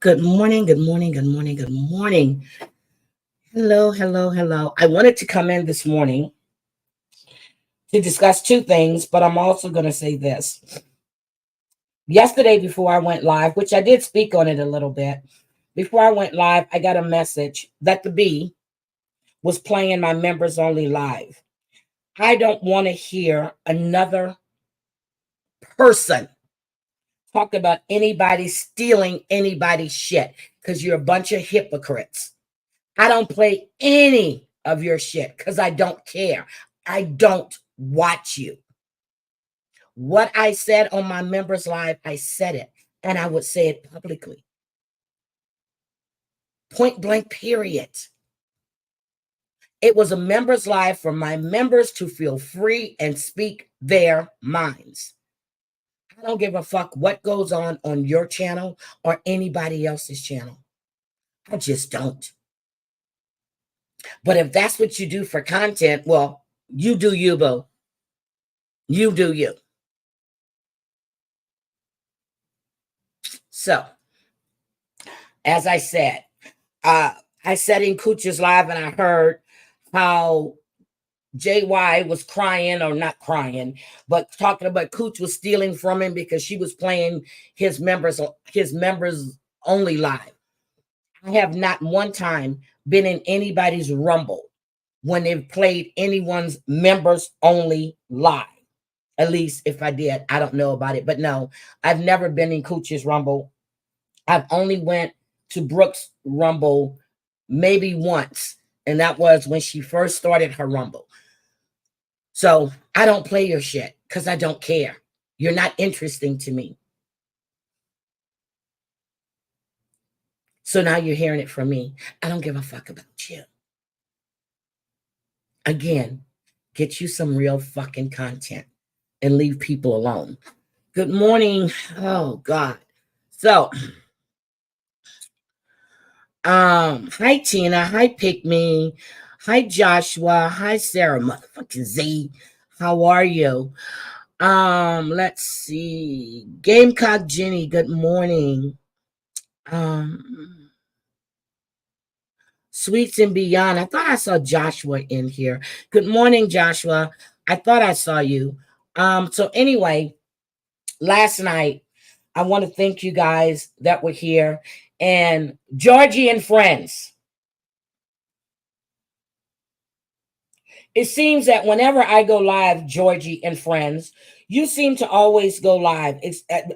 Good morning, good morning, good morning, good morning. Hello, hello, hello. I wanted to come in this morning to discuss two things, but I'm also going to say this. Yesterday, before I went live, which I did speak on it a little bit, before I went live, I got a message that the B was playing my members only live. I don't want to hear another person talk about anybody stealing anybody's shit because you're a bunch of hypocrites. I don't play any of your shit because I don't care. I don't watch you. What I said on my members live, I said it, and I would say it publicly. Point blank, period. It was a members live for my members to feel free and speak their minds. I don't give a fuck what goes on your channel or anybody else's channel. I just don't. But if that's what you do for content, well, you do you, boo. You do you. So, as I said, I said in Cooch's live and I heard how JY was crying, or not crying, but talking about Cooch was stealing from him because she was playing his members only live. I have not one time been in anybody's rumble when they've played anyone's members only live. At least if I did, I don't know about it. But no, I've never been in Cooch's rumble. I've only went to Brooke's rumble maybe once, and that was when she first started her rumble. So I don't play your shit because I don't care. You're not interesting to me. So now you're hearing it from me. I don't give a fuck about you. Again, get you some real fucking content and leave people alone. Good morning. Oh God. So hi Tina, hi Pick Me, hi Joshua, hi Sarah, motherfucking Z. How are you? Let's see. Gamecock Jenny, good morning. Sweets and Beyond. I thought I saw Joshua in here. Good morning, Joshua. I thought I saw you. So anyway, last night, I want to thank you guys that were here. And Georgie and friends. It seems that whenever I go live, Georgie and friends, you seem to always go live.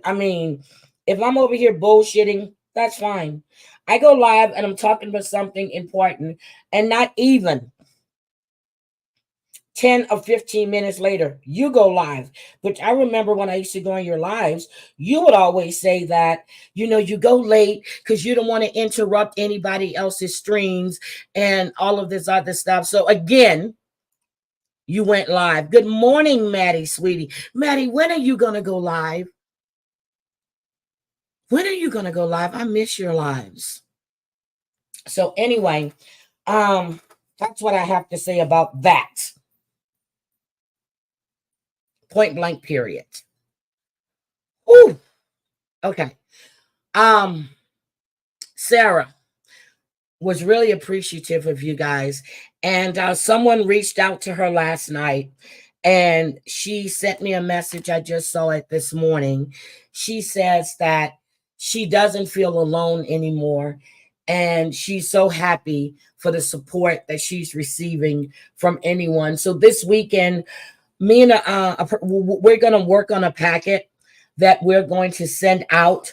I mean, if I'm over here bullshitting, that's fine. I go live and I'm talking about something important, and not even 10 or 15 minutes later, you go live. But I remember when I used to go on your lives, you would always say that, you go late because you don't want to interrupt anybody else's streams and all of this other stuff. So again, you went live. Good morning, Maddie, sweetie. Maddie, when are you going to go live? When are you going to go live? I miss your lives. So anyway, that's what I have to say about that. Point blank, period. Ooh. Okay. Sarah was really appreciative of you guys. And someone reached out to her last night and she sent me a message. I just saw it this morning. She says that she doesn't feel alone anymore. And she's so happy for the support that she's receiving from anyone. So this weekend, me and we're going to work on a packet that we're going to send out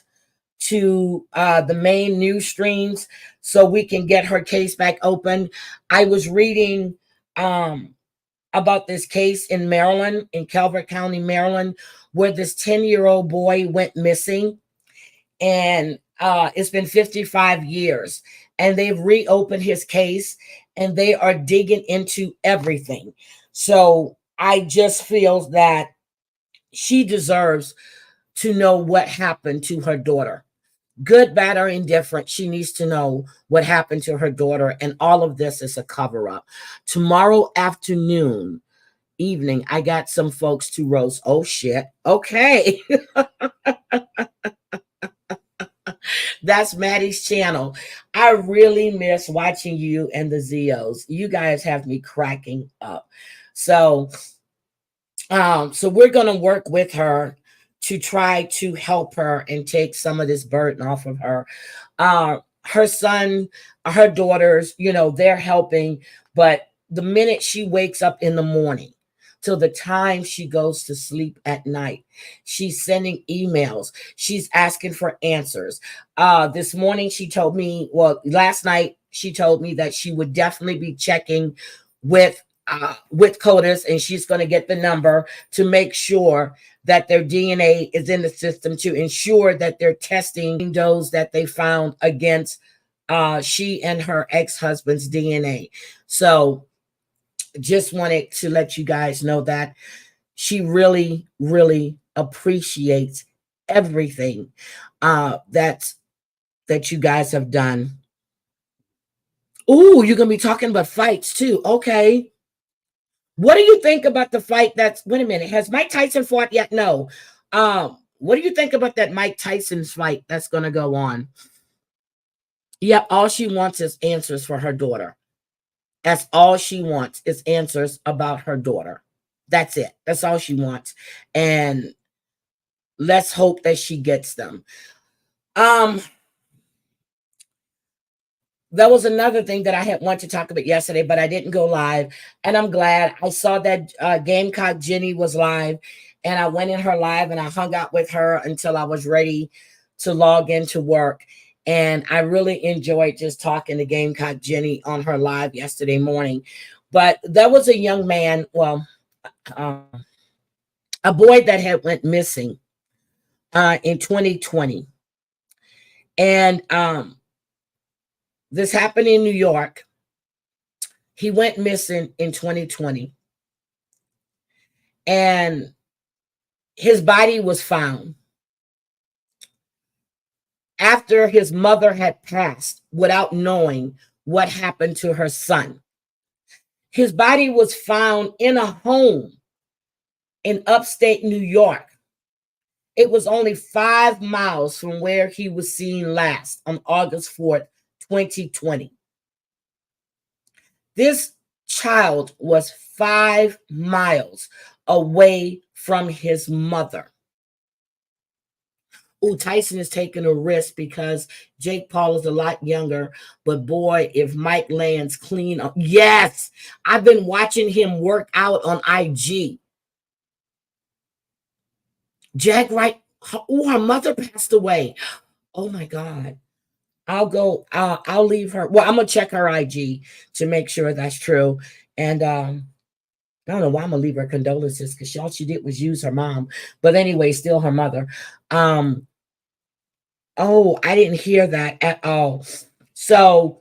to the main news streams so we can get her case back open. I was reading about this case in Maryland, in Calvert County, Maryland, where this 10-year-old boy went missing. And it's been 55 years. And they've reopened his case and they are digging into everything. So I just feel that she deserves to know what happened to her daughter. Good, bad, or indifferent, she needs to know what happened to her daughter. And all of this is a cover up. Tomorrow evening, I got some folks to roast. Oh, shit. Okay. That's Maddie's channel. I really miss watching you and the Zeos. You guys have me cracking up. So, so we're gonna work with her to try to help her and take some of this burden off of her. Her son, her daughters, they're helping, but the minute she wakes up in the morning till the time she goes to sleep at night, she's sending emails, she's asking for answers. This morning she told me, well, last night she told me that she would definitely be checking with CODIS, and she's going to get the number to make sure that their DNA is in the system, to ensure that they're testing those that they found against she and her ex-husband's DNA. So just wanted to let you guys know that she really, really appreciates everything that you guys have done. Ooh, you're going to be talking about fights too. Okay. What do you think about the fight wait a minute, has Mike Tyson fought yet? No. What do you think about that Mike Tyson's fight that's going to go on? Yeah, all she wants is answers for her daughter. That's all she wants, is answers about her daughter. That's it. That's all she wants. And let's hope that she gets them. That was another thing that I had wanted to talk about yesterday, but I didn't go live. And I'm glad. I saw that Gamecock Jenny was live, and I went in her live and I hung out with her until I was ready to log into work. And I really enjoyed just talking to Gamecock Jenny on her live yesterday morning. But there was a young man, well, a boy that had went missing in 2020. And this happened in New York. He went missing in 2020. And his body was found after his mother had passed without knowing what happened to her son. His body was found in a home in upstate New York. It was only 5 miles from where he was seen last on August 4th, 2020. This child was 5 miles away from his mother. Oh, Tyson is taking a risk because Jake Paul is a lot younger. But boy, if Mike lands clean, yes, I've been watching him work out on IG. Jack Wright, oh, her mother passed away. Oh my God. I'll leave her. Well, I'm gonna check her IG to make sure that's true. And I don't know why I'm gonna leave her condolences, because all she did was use her mom. But anyway, still her mother. Oh, I didn't hear that at all. So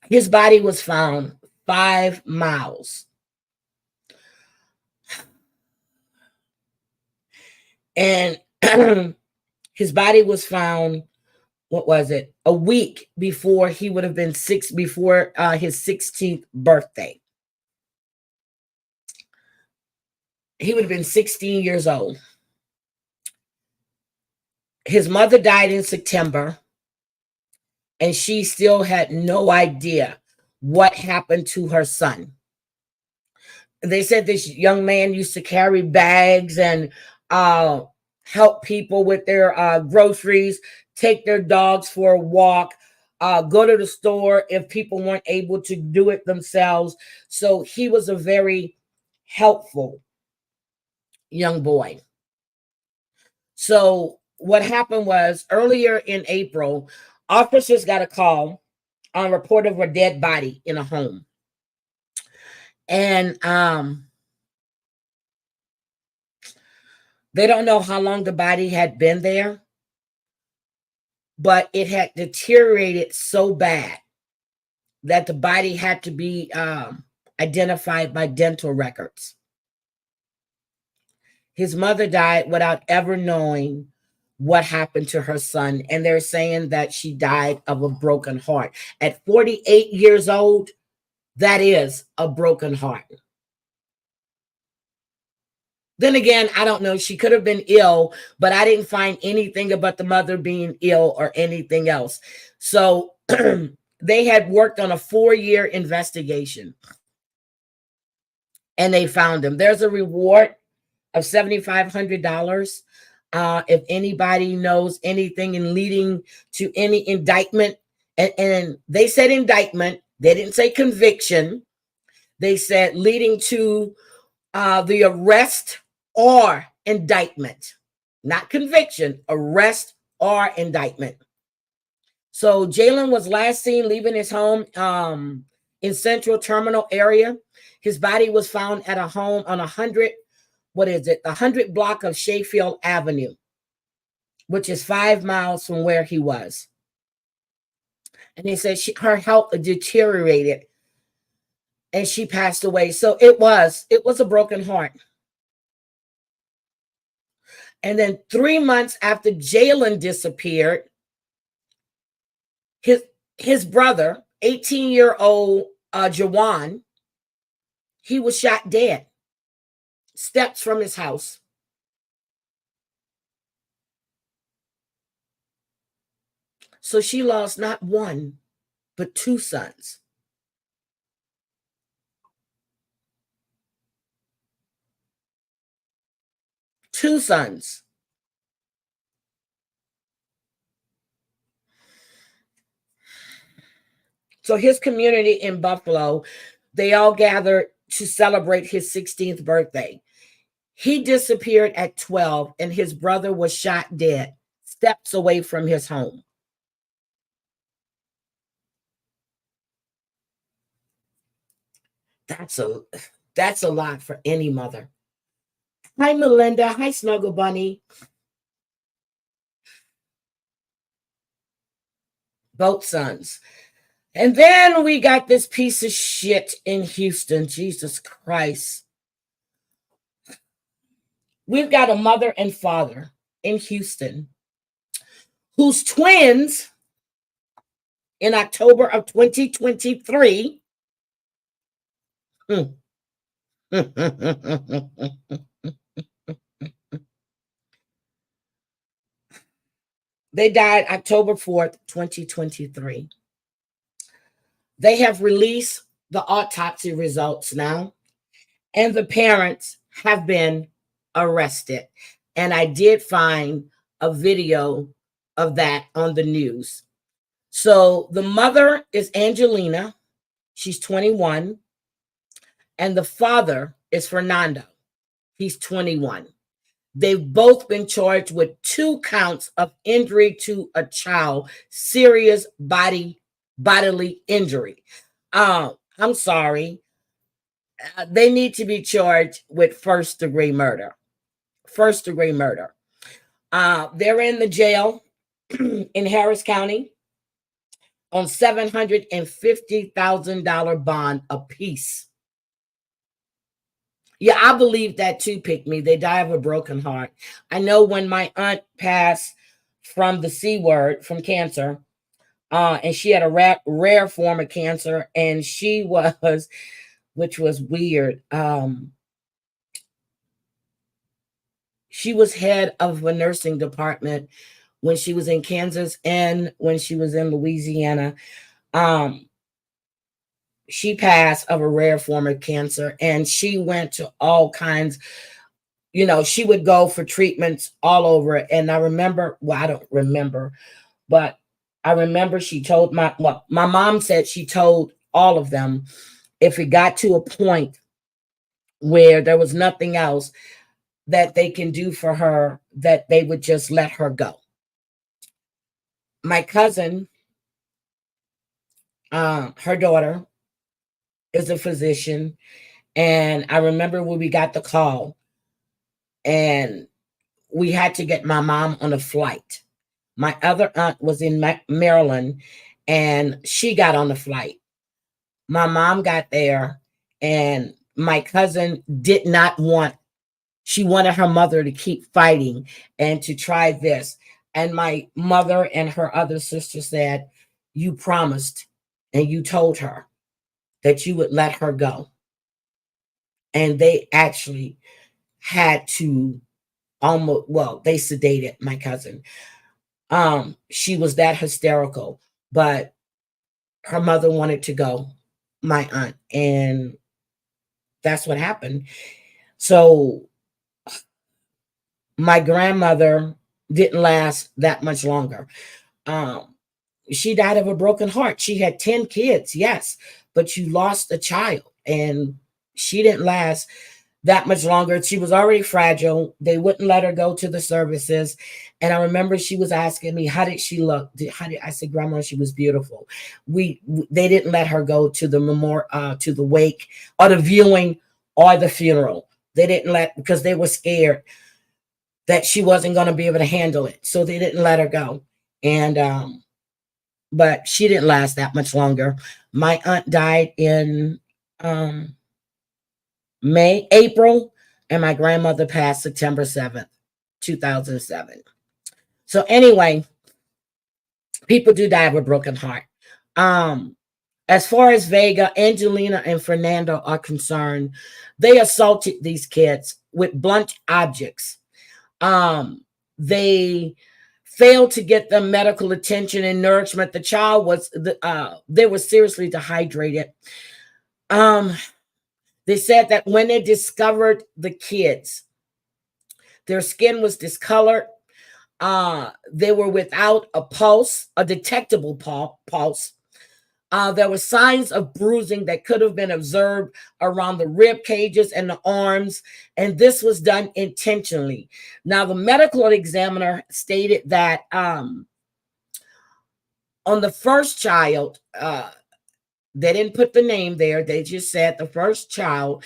his body was found 5 miles. And his body was found, what was it? A week before he would have been before his 16th birthday. He would have been 16 years old. His mother died in September, and she still had no idea what happened to her son. They said this young man used to carry bags and help people with their groceries, take their dogs for a walk, go to the store if people weren't able to do it themselves. So he was a very helpful young boy. So what happened was, earlier in April, officers got a call on a report of a dead body in a home. And they don't know how long the body had been there, but it had deteriorated so bad that the body had to be identified by dental records. His mother died without ever knowing what happened to her son, and they're saying that she died of a broken heart. At 48 years old, that is a broken heart. Then again, I don't know. She could have been ill, but I didn't find anything about the mother being ill or anything else. So they had worked on a 4-year investigation and they found him. There's a reward of $7,500. If anybody knows anything in leading to any indictment, and they said indictment, they didn't say conviction. They said leading to the arrest or indictment, not conviction, arrest or indictment. So Jalen was last seen leaving his home in Central Terminal area. His body was found at a home on 100, what is it? The 100 block of Sheffield Avenue, which is 5 miles from where he was. And they said her health deteriorated and she passed away. So it was a broken heart. And then 3 months after Jalen disappeared, his brother, 18-year-old Jawan, he was shot dead, steps from his house. So she lost not one, but 2 sons. Two sons. So his community in Buffalo, they all gathered to celebrate his 16th birthday. He disappeared at 12 and his brother was shot dead, steps away from his home. That's a lot for any mother. Hi, Melinda. Hi, Snuggle Bunny. Both sons. And then we got this piece of shit in Houston. Jesus Christ. We've got a mother and father in Houston whose twins in October of 2023 they died October 4th, 2023. They have released the autopsy results now, and the parents have been arrested. And I did find a video of that on the news. So the mother is Angelina. She's 21. And the father is Fernando. He's 21. They've both been charged with 2 counts of injury to a child, serious bodily injury. I'm sorry. They need to be charged with first-degree murder. First-degree murder. They're in the jail in Harris County on $750,000 bond apiece. Yeah, I believe that too, Pick Me. They die of a broken heart. I know when my aunt passed from the C word, from cancer, and she had a rare form of cancer, and she was, which was weird, she was head of a nursing department when she was in Kansas and when she was in Louisiana. She passed of a rare form of cancer, and she went to all kinds, she would go for treatments all over. And I remember, well, I don't remember, but I remember she told my mom said she told all of them, if it got to a point where there was nothing else that they can do for her, that they would just let her go. My cousin, her daughter, is a physician. And I remember when we got the call and we had to get my mom on a flight. My other aunt was in Maryland and she got on the flight. My mom got there and my cousin did not want, she wanted her mother to keep fighting and to try this. And my mother and her other sister said, you promised and you told her that you would let her go. And they actually had to almost, well, they sedated my cousin. She was that hysterical, but her mother wanted to go, my aunt, and that's what happened. So my grandmother didn't last that much longer. Um, she died of a broken heart. She had 10 kids, yes, but you lost a child, and she didn't last that much longer. She was already fragile. They wouldn't let her go to the services. And I remember she was asking me, how did she look? How did I said, Grandma, she was beautiful. They didn't let her go to the memorial, to the wake or the viewing or the funeral. They didn't let, because they were scared that she wasn't going to be able to handle it. So they didn't let her go. And but she didn't last that much longer. My aunt died in um April, and my grandmother passed September 7th, 2007. So anyway, people do die of a broken heart. Um, as far as Vega, Angelina, and Fernando are concerned, they assaulted these kids with blunt objects. They failed to get them medical attention and nourishment. The child was they were seriously dehydrated. Um, they said that when they discovered the kids, their skin was discolored. They were without a pulse, a detectable pulse. There were signs of bruising that could have been observed around the rib cages and the arms, and this was done intentionally. Now, the medical examiner stated that on the first child, they didn't put the name there. They just said the first child.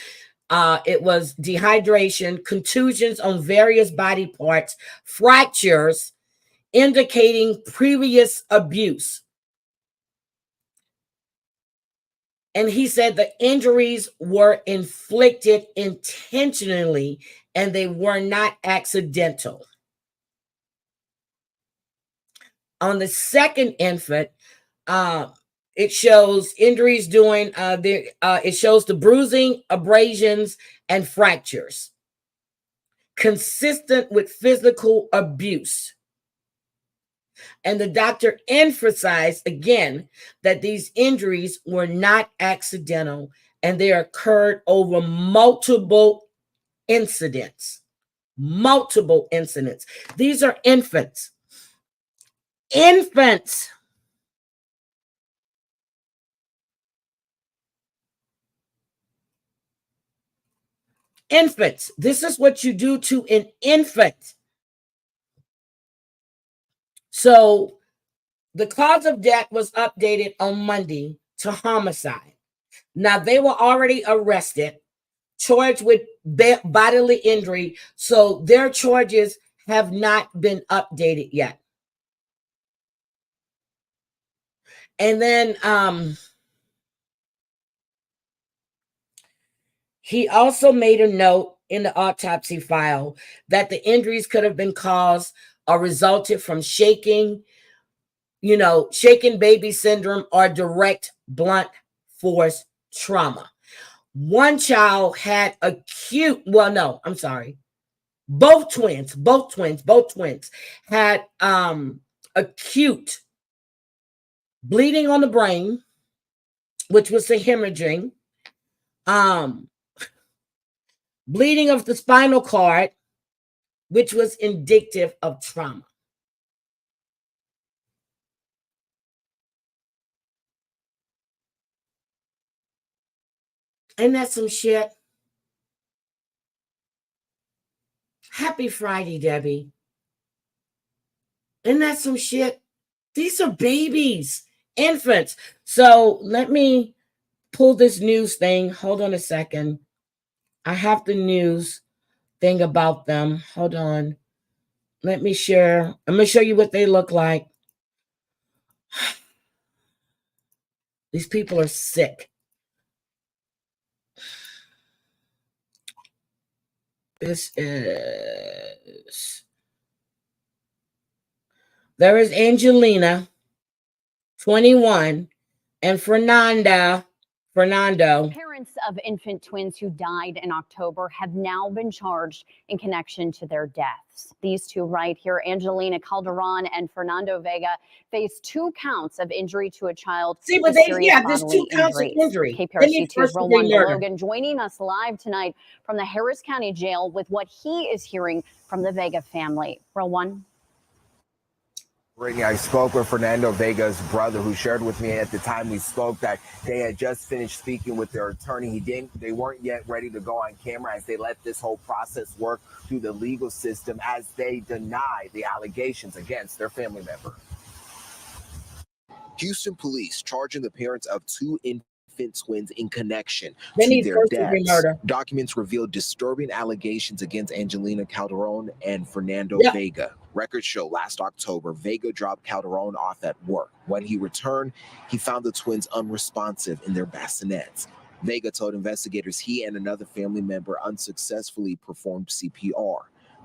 It was dehydration, contusions on various body parts, fractures, indicating previous abuse. And he said the injuries were inflicted intentionally and they were not accidental. On the second infant, it shows injuries doing it shows the bruising, abrasions, and fractures consistent with physical abuse. And the doctor emphasized again that these injuries were not accidental and they occurred over multiple incidents. Multiple incidents. These are infants. Infants. Infants. This is what you do to an infant. So the cause of death was updated on Monday to homicide. Now, they were already arrested, charged with bodily injury, so their charges have not been updated yet. And then he also made a note in the autopsy file that the injuries could have been caused or resulted from shaking, shaken baby syndrome or direct blunt force trauma. One child had acute, well, no, I'm sorry. Both twins had acute bleeding on the brain, which was the hemorrhaging, bleeding of the spinal cord, which was indicative of trauma. Ain't that some shit? Happy Friday, Debbie. Isn't that some shit? These are babies, infants. So let me pull this news thing. Hold on a second. I have the news thing about them. Hold on. Let me share. I'm going to show you what they look like. These people are sick. This is. There is Angelina, 21, and Fernando, Fernando. Parents of infant twins who died in October have now been charged in connection to their deaths. These two right here, Angelina Calderon and Fernando Vega, face 2 counts of injury to a child See, but with serious there's 2 bodily counts of injuries. injury. KPRC2's First-degree Rwanda murder. Logan joining us live tonight from the Harris County Jail with what he is hearing from the Vega family. Rowan. Brittany, I spoke with Fernando Vega's brother, who shared with me at the time we spoke that they had just finished speaking with their attorney. They weren't yet ready to go on camera as they let this whole process work through the legal system as they deny the allegations against their family member. Houston police charging the parents of 2 infant twins in connection to their deaths. Documents revealed disturbing allegations against Angelina Calderon and Fernando Vega. Records show last October, Vega dropped Calderon off at work. When he returned, he found the twins unresponsive in their bassinets. Vega told investigators he and another family member unsuccessfully performed CPR.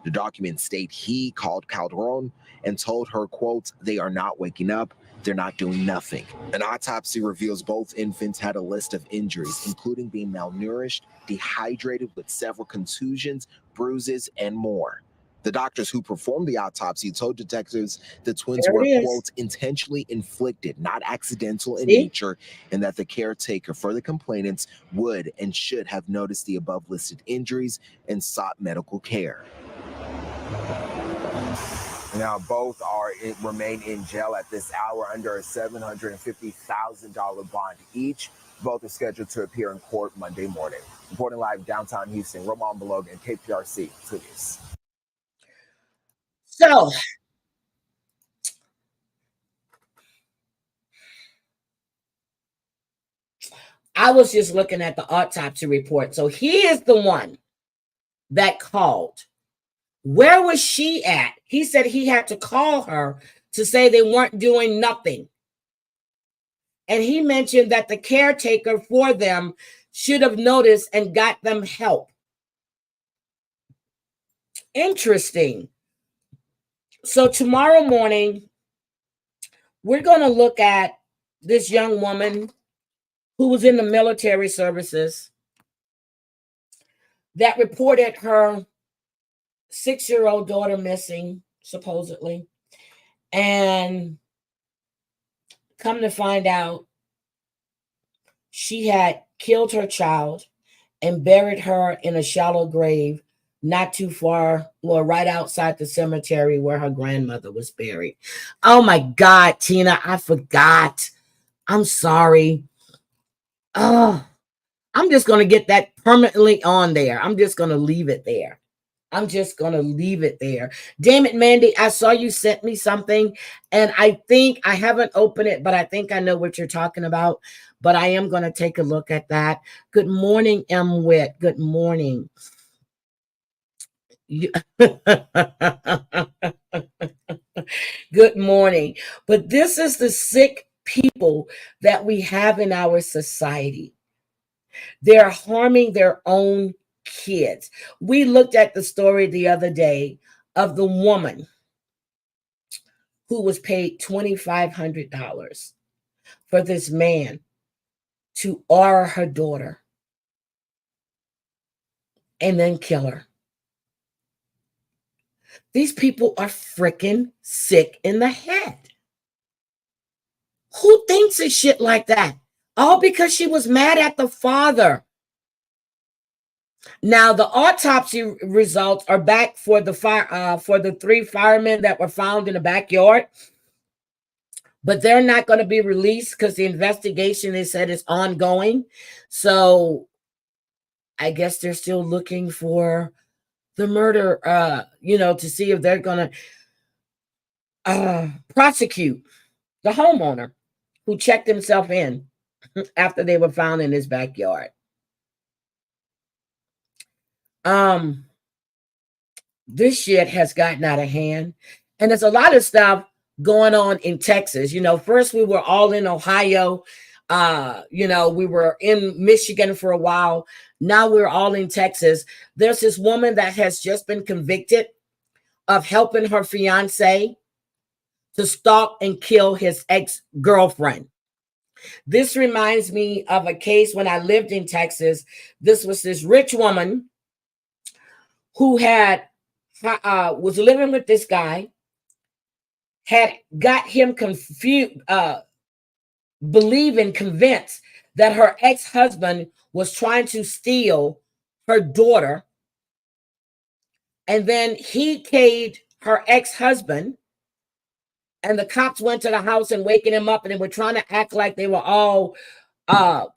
The documents state he called Calderon and told her, quote, "They are not waking up. They're not doing nothing." An autopsy reveals both infants had a list of injuries, including being malnourished, dehydrated with several contusions, bruises, and more. The doctors who performed the autopsy told detectives the twins were, quote, intentionally inflicted, not accidental in nature, and that the caretaker for the complainants would and should have noticed the above listed injuries and sought medical care. Now, both remain in jail at this hour under a $750,000 bond each. Both are scheduled to appear in court Monday morning. Reporting live downtown Houston, Roman Belogan, KPRC 2 News. So, I was just looking at the autopsy report. So he is the one that called. Where was she at? He said he had to call her to say they weren't doing nothing. And he mentioned that the caretaker for them should have noticed and got them help. Interesting. So tomorrow morning, we're going to look at this young woman who was in the military services that reported her 6-year-old daughter missing, supposedly. And come to find out, she had killed her child and buried her in a shallow grave not too far, well, right outside the cemetery where her grandmother was buried. Oh my God, Tina, I forgot. I'm sorry. Oh, I'm just going to get that permanently on there. I'm just going to leave it there. I'm just going to leave it there. Damn it, Mandy, I saw you sent me something, and I think I haven't opened it, but I think I know what you're talking about, but I am going to take a look at that. Good morning, M. Witt. Good morning. Good morning. But this is the sick people that we have in our society. They're harming their own kids. We looked at the story the other day of the woman who was paid $2,500 for this man to aura her daughter and then kill her. These people are freaking sick in the head. Who thinks of shit like that? All because she was mad at the father. Now, the autopsy results are back for the for the 3 firemen that were found in the backyard, but they're not going to be released because the investigation, they said, is ongoing. So I guess they're still looking for the murder, to see if they're going to prosecute the homeowner who checked himself in after they were found in his backyard. This shit has gotten out of hand, and there's a lot of stuff going on in Texas. First we were all in Ohio. We were in Michigan for a while. Now we're all in Texas. There's this woman that has just been convicted of helping her fiance to stalk and kill his ex-girlfriend. This reminds me of a case when I lived in Texas. This was this rich woman who had was living with this guy, had got him confused, believing, convinced that her ex-husband was trying to steal her daughter. And then he caged her ex-husband, and the cops went to the house and waking him up, and they were trying to act like they were all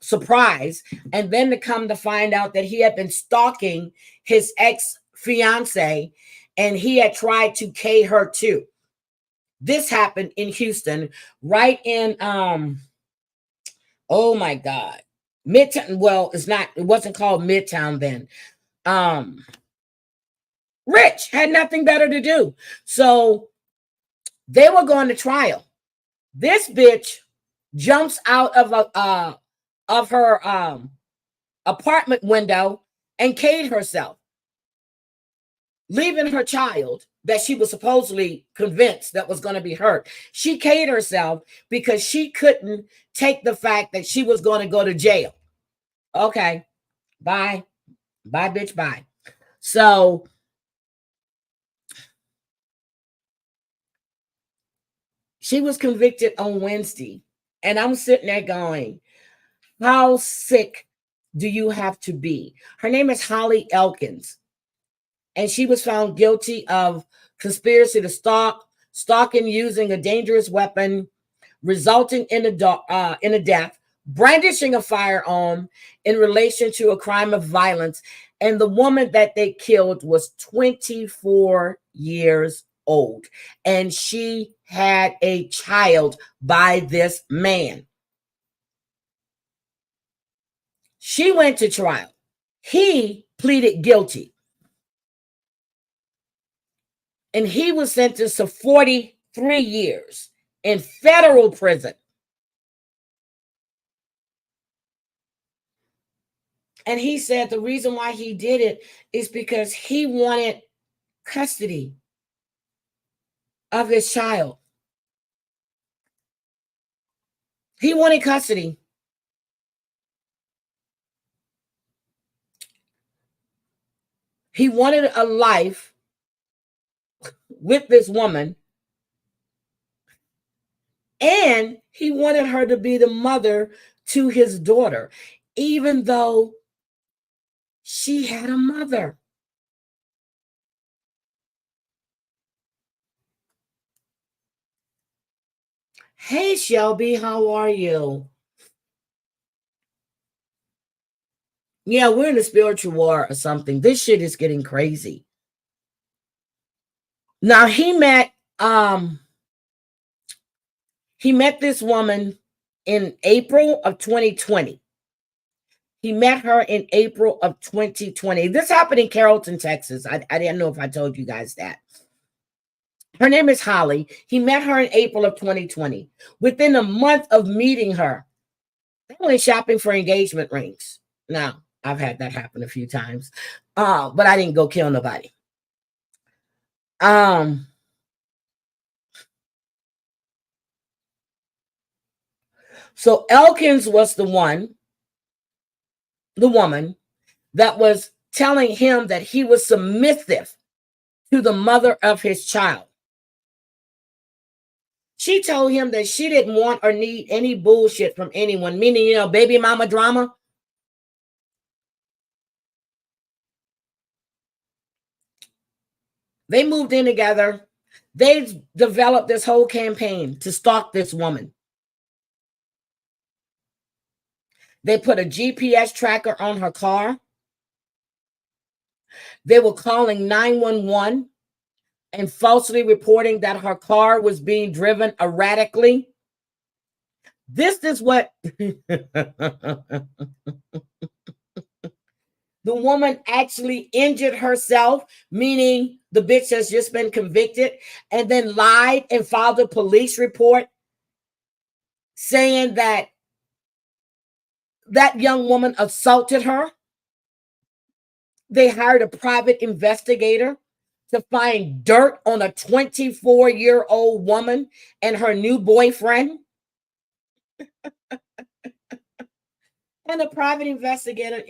surprised. And then to come to find out that he had been stalking his ex-fiance, and he had tried to cage her too. This happened in Houston, right in oh my God, Midtown. Well, it wasn't called Midtown then. Rich had nothing better to do, so they were going to trial. This bitch jumps out of her apartment window and caged herself, leaving her child that she was supposedly convinced that was going to be hurt. She caged herself because she couldn't take the fact that she was going to go to jail. Okay, bye, bitch, bye. So she was convicted on Wednesday, and I'm sitting there going, how sick do you have to be? Her name is Holly Elkins, and she was found guilty of conspiracy to stalking using a dangerous weapon, resulting in a death, brandishing a firearm in relation to a crime of violence. And the woman that they killed was 24 years old, and she had a child by this man. She went to trial. He pleaded guilty, and he was sentenced to 43 years in federal prison. And he said the reason why he did it is because he wanted custody of his child. He wanted custody. He wanted a life with this woman, and he wanted her to be the mother to his daughter, even though she had a mother. Hey, Shelby, how are you? Yeah, we're in a spiritual war or something. This shit is getting crazy. Now he met this woman in April of 2020. He met her in April of 2020. This happened in Carrollton, Texas. I didn't know if I told you guys that. Her name is Holly. He met her in April of 2020. Within a month of meeting her, they went shopping for engagement rings. Now, I've had that happen a few times, but I didn't go kill nobody. So Elkins was the woman that was telling him that he was submissive to the mother of his child. She told him that she didn't want or need any bullshit from anyone, meaning, baby mama drama. They moved in together. They developed this whole campaign to stalk this woman. They put a GPS tracker on her car. They were calling 911 and falsely reporting that her car was being driven erratically. This is what the woman actually injured herself, meaning the bitch has just been convicted, and then lied and filed a police report saying that that young woman assaulted her. They hired a private investigator to find dirt on a 24-year-old woman and her new boyfriend. And the private investigator,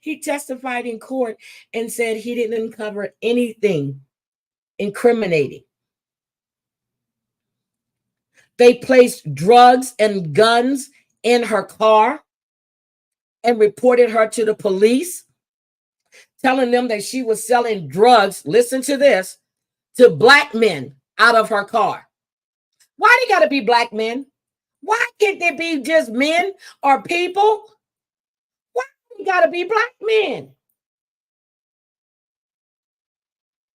he testified in court and said he didn't uncover anything incriminating. They placed drugs and guns in her car and reported her to the police, telling them that she was selling drugs, listen to this, to black men out of her car. Why they gotta be black men? Why can't they be just men or people? Why they gotta be black men?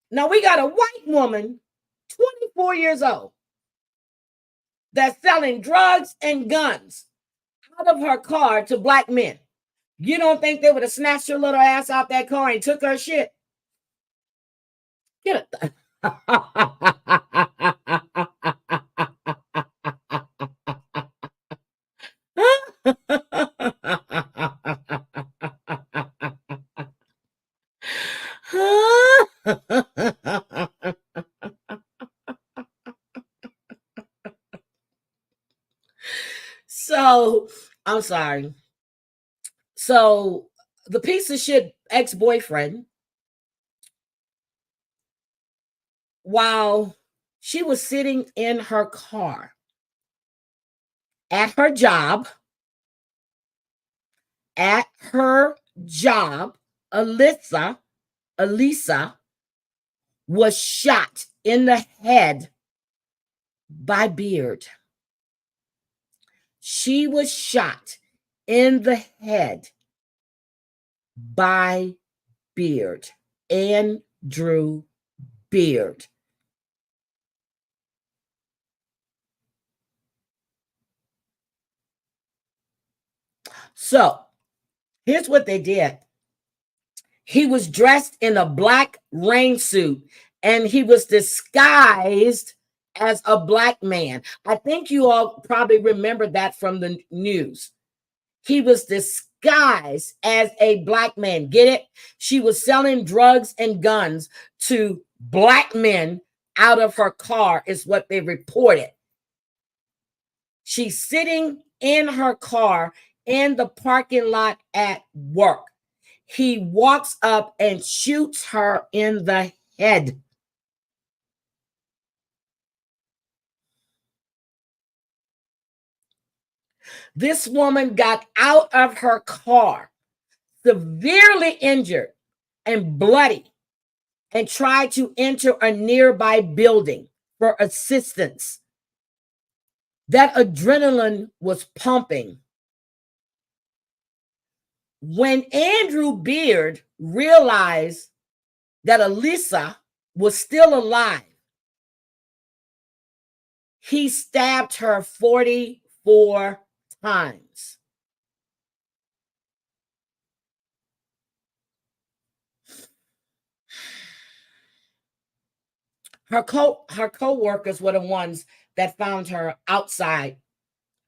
Now we got a white woman, 24 years old, that's selling drugs and guns out of her car to black men. You don't think they would have snatched her little ass out that car and took her shit? Get it. So, I'm sorry. So, the piece of shit ex-boyfriend, while she was sitting in her car at her job, Elisa was shot in the head by Beard. She was shot in the head by Beard, Andrew Beard. So, here's what they did. He was dressed in a black rain suit and he was disguised as a black man. I think you all probably remember that from the news. He was disguised as a black man. Get it? She was selling drugs and guns to black men out of her car, is what they reported. She's sitting in her car in the parking lot at work. He walks up and shoots her in the head. This woman got out of her car, severely injured and bloody, and tried to enter a nearby building for assistance. That adrenaline was pumping. When Andrew Beard realized that Elisa was still alive, he stabbed her 44 times. Her co-workers were the ones that found her outside,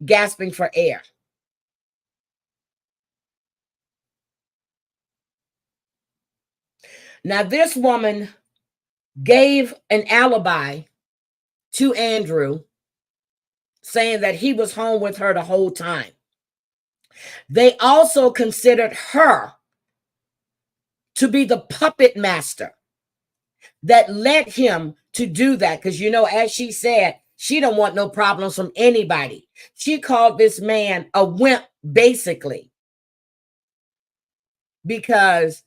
gasping for air. Now, this woman gave an alibi to Andrew, saying that he was home with her the whole time. They also considered her to be the puppet master that led him to do that. Because, you know, as she said, she don't want no problems from anybody. She called this man a wimp, basically, because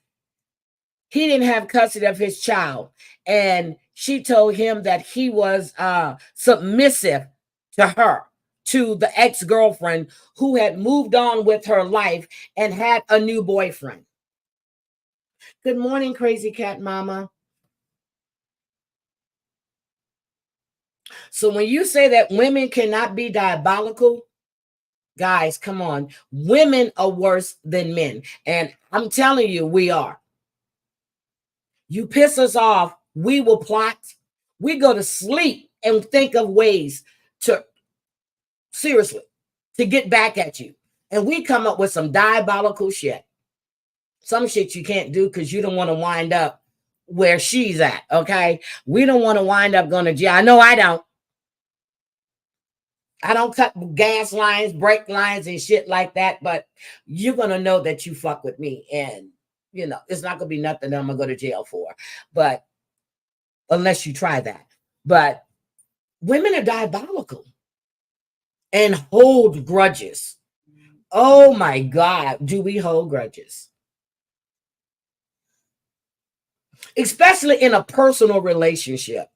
he didn't have custody of his child. And she told him that he was submissive to her, to the ex-girlfriend who had moved on with her life and had a new boyfriend. Good morning, Crazy Cat Mama. So when you say that women cannot be diabolical, guys, come on. Women are worse than men. And I'm telling you, we are. You piss us off, we will plot. We go to sleep and think of ways to, seriously, to get back at you. And we come up with some diabolical shit. Some shit you can't do because you don't want to wind up where she's at, okay? We don't want to wind up going to jail. I know I don't. I don't cut gas lines, brake lines, and shit like that, but you're going to know that you fuck with me. And, you know, it's not going to be nothing that I'm going to go to jail for. But unless you try that. But women are diabolical and hold grudges. Oh my God, do we hold grudges? Especially in a personal relationship.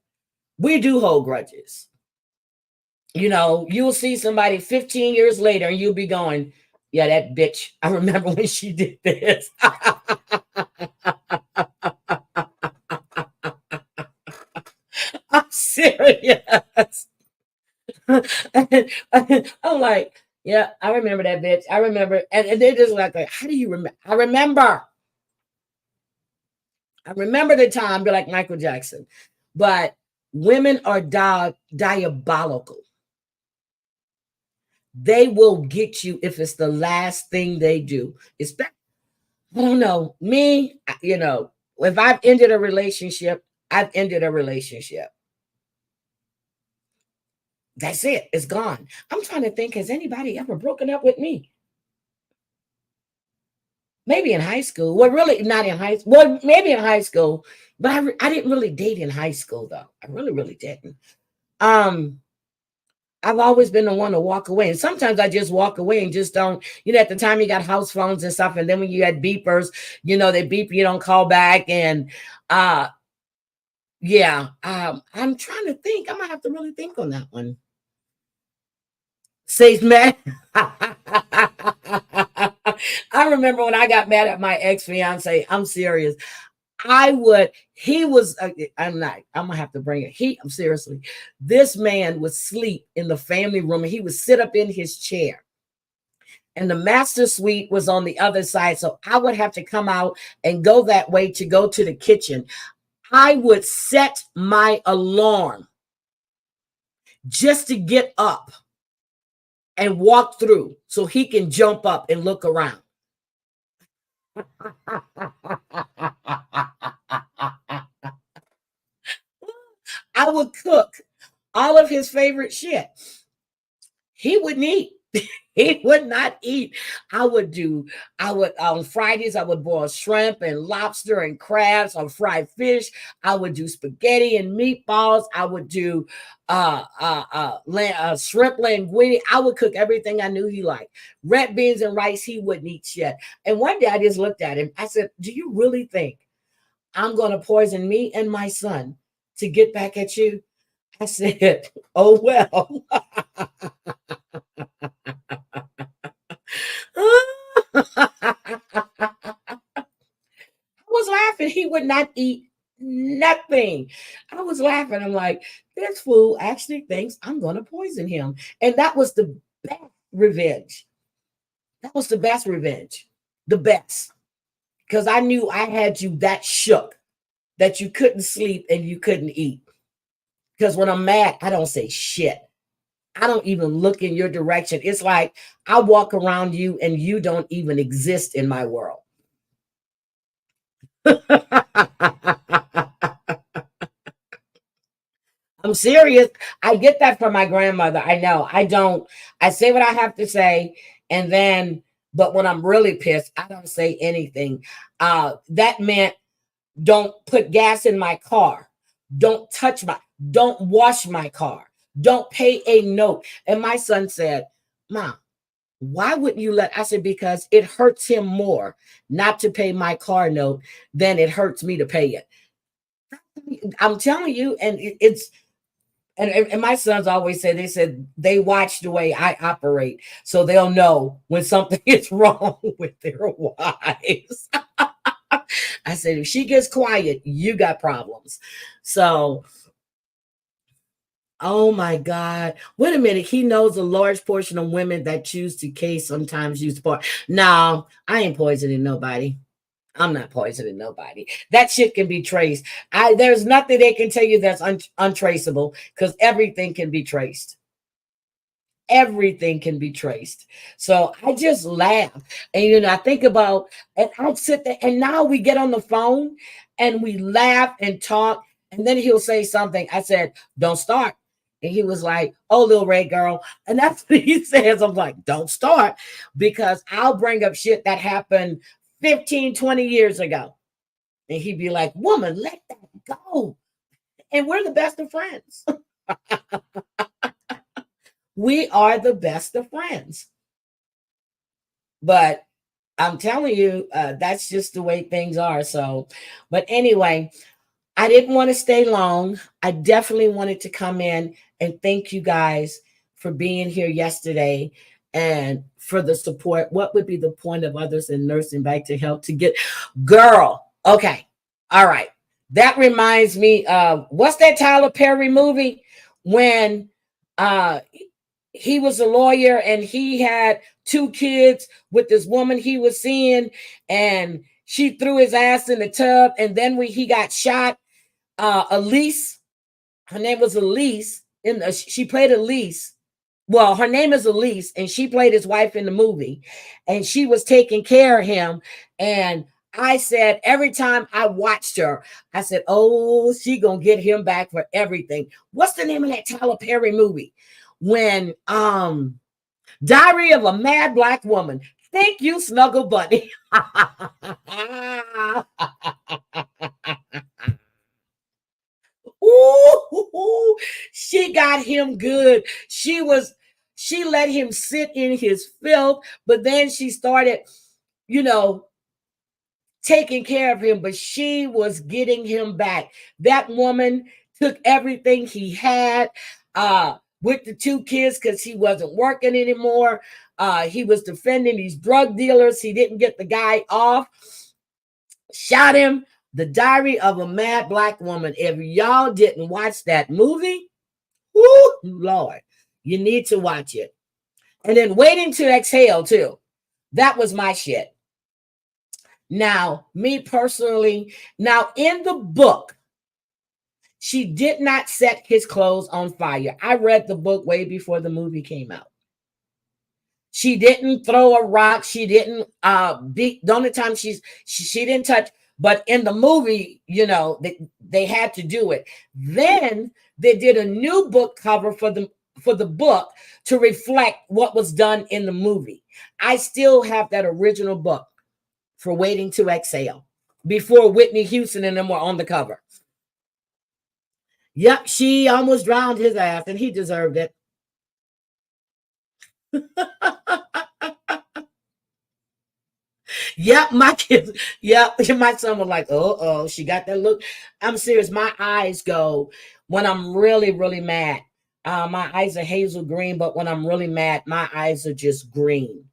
We do hold grudges. You know, you'll see somebody 15 years later and you'll be going, yeah, that bitch, I remember when she did this. I'm serious. I'm like, yeah, I remember that bitch. I remember. And they're just like, how do you remember? I remember. I remember the time, be like Michael Jackson. But women are diabolical. They will get you if it's the last thing they do. I don't know. Me, you know, if I've ended a relationship, I've ended a relationship. That's it. It's gone. I'm trying to think, has anybody ever broken up with me? Maybe in high school. Well, really not in high school. Well, maybe in high school, but I didn't really date in high school though. I really didn't. I've always been the one to walk away. And sometimes I just walk away and just don't, you know, at the time you got house phones and stuff. And then when you had beepers, you know, they beep, you don't call back. And yeah, I'm trying to think. I'm gonna have to really think on that one. Says man. I remember when I got mad at my ex-fiance. I'm serious. I'm gonna have to bring it. I'm seriously, this man would sleep in the family room and he would sit up in his chair. And the master suite was on the other side. So I would have to come out and go that way to go to the kitchen. I would set my alarm just to get up and walk through so he can jump up and look around. I would cook all of his favorite shit. He wouldn't eat. He would not eat. On Fridays, I would boil shrimp and lobster and crabs on fried fish. I would do spaghetti and meatballs. I would do shrimp linguine. I would cook everything I knew he liked. Red beans and rice, he wouldn't eat shit. And one day I just looked at him. I said, do you really think I'm going to poison me and my son to get back at you? I said, oh, well. I was laughing. He would not eat nothing. I was laughing. I'm like, this fool actually thinks I'm going to poison him. And that was the best revenge. That was the best revenge. The best. Because I knew I had you that shook that you couldn't sleep and you couldn't eat. Because when I'm mad, I don't say shit. I don't even look in your direction. It's like I walk around you and you don't even exist in my world. I'm serious. I get that from my grandmother. I know. I say what I have to say. And then, but when I'm really pissed, I don't say anything. That meant don't put gas in my car. Don't wash my car. Don't pay a note. And my son said, Mom, why wouldn't you I said, because it hurts him more not to pay my car note than it hurts me to pay it. I'm telling you, and and my sons always say, they watch the way I operate, so they'll know when something is wrong with their wives. I said, if she gets quiet, you got problems. So, oh my God. Wait a minute. He knows a large portion of women that choose to sometimes use part. No, I ain't poisoning nobody. I'm not poisoning nobody. That shit can be traced. There's nothing they can tell you that's untraceable because everything can be traced. Everything can be traced. So I just laugh. And, I think about, and I'll sit there, and now we get on the phone and we laugh and talk. And then he'll say something. I said, don't start. And he was like, oh, little red girl. And that's what he says. I'm like, don't start, because I'll bring up shit that happened 15, 20 years ago. And he'd be like, woman, let that go. And we're the best of friends. We are the best of friends. But I'm telling you, that's just the way things are. So, but anyway, I didn't want to stay long. I definitely wanted to come in and thank you guys for being here yesterday and for the support. What would be the point of others in nursing back to help to get girl? Okay. All right. That reminds me of what's that Tyler Perry movie when he was a lawyer and he had 2 kids with this woman he was seeing, and she threw his ass in the tub, and then when he got shot, Elise, her name was Elise, she played Elise. Well, her name is Elise, and she played his wife in the movie, and she was taking care of him. And I said, every time I watched her, I said, oh, she gonna get him back for everything. What's the name of that Tyler Perry movie? When Diary of a Mad Black Woman. Thank you, Snuggle Bunny. Ooh, she got him good. She let him sit in his filth, but then she started, taking care of him, but she was getting him back. That woman took everything he had with the 2 kids because he wasn't working anymore. He was defending these drug dealers. He didn't get the guy off. Shot him. The Diary of a Mad Black Woman. If y'all didn't watch that movie, whoo, Lord, you need to watch it. And then Waiting to Exhale too. That was my shit. Now, me personally, now in the book, she did not set his clothes on fire. I read the book way before the movie came out. She didn't throw a rock. She didn't beat. The only time she didn't touch. But in the movie, they had to do it. Then they did a new book cover for the book to reflect what was done in the movie. I still have that original book for Waiting to Exhale before Whitney Houston and them were on the cover. Yep, she almost drowned his ass, and he deserved it. Yep, my kids. Yep, my son was like, oh, she got that look. I'm serious. My eyes go when I'm really, really mad. My eyes are hazel green, but when I'm really mad, my eyes are just green.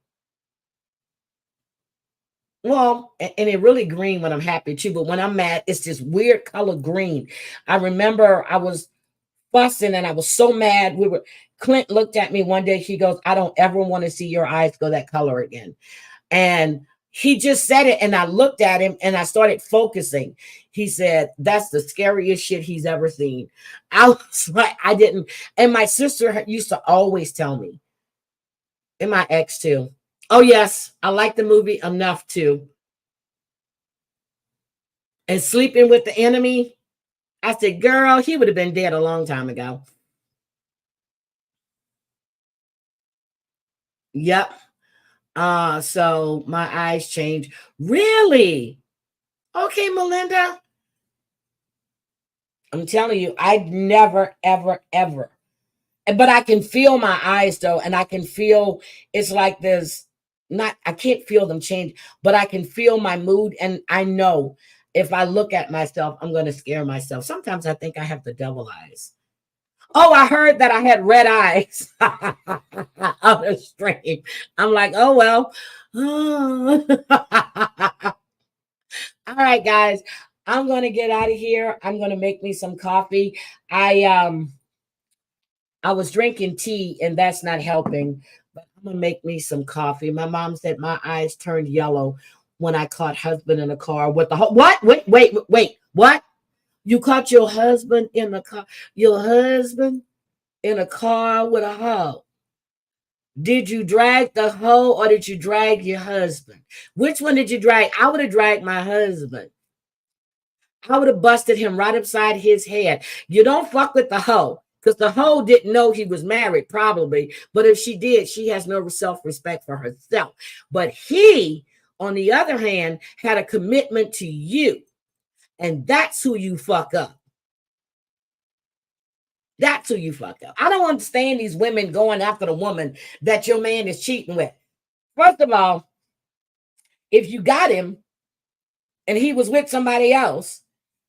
Well, and they're really green when I'm happy too, but when I'm mad, it's this weird color green. I remember I was fussing and I was so mad. Clint looked at me one day. He goes, I don't ever want to see your eyes go that color again. And he just said it, and I looked at him and I started focusing. He said, that's the scariest shit he's ever seen. I was like, I didn't. And my sister used to always tell me, and my ex too. Oh, yes, I like the movie enough to. And Sleeping with the Enemy, I said, girl, he would have been dead a long time ago. Yep. So my eyes changed. Really? Okay, Melinda. I'm telling you, I never, ever, ever. But I can feel my eyes though, and I can feel it's like there's not, I can't feel them change, but I can feel my mood, and I know if I look at myself, I'm going to scare myself. Sometimes I think I have the devil eyes. Oh, I heard that I had red eyes on the stream. I'm like, oh, well. All right, guys, I'm going to get out of here. I'm going to make me some coffee. I was drinking tea, and that's not helping, but I'm going to make me some coffee. My mom said my eyes turned yellow when I caught husband in a car with the what? Wait. What? You caught your husband in the car? Your husband in a car with a hoe? Did you drag the hoe or did you drag your husband? Which one did you drag? I would have dragged my husband. I would have busted him right upside his head. You don't fuck with the hoe. Because the hoe didn't know he was married, probably. But if she did, she has no self-respect for herself. But he, on the other hand, had a commitment to you. And that's who you fuck up. That's who you fuck up. I don't understand these women going after the woman that your man is cheating with. First of all, if you got him and he was with somebody else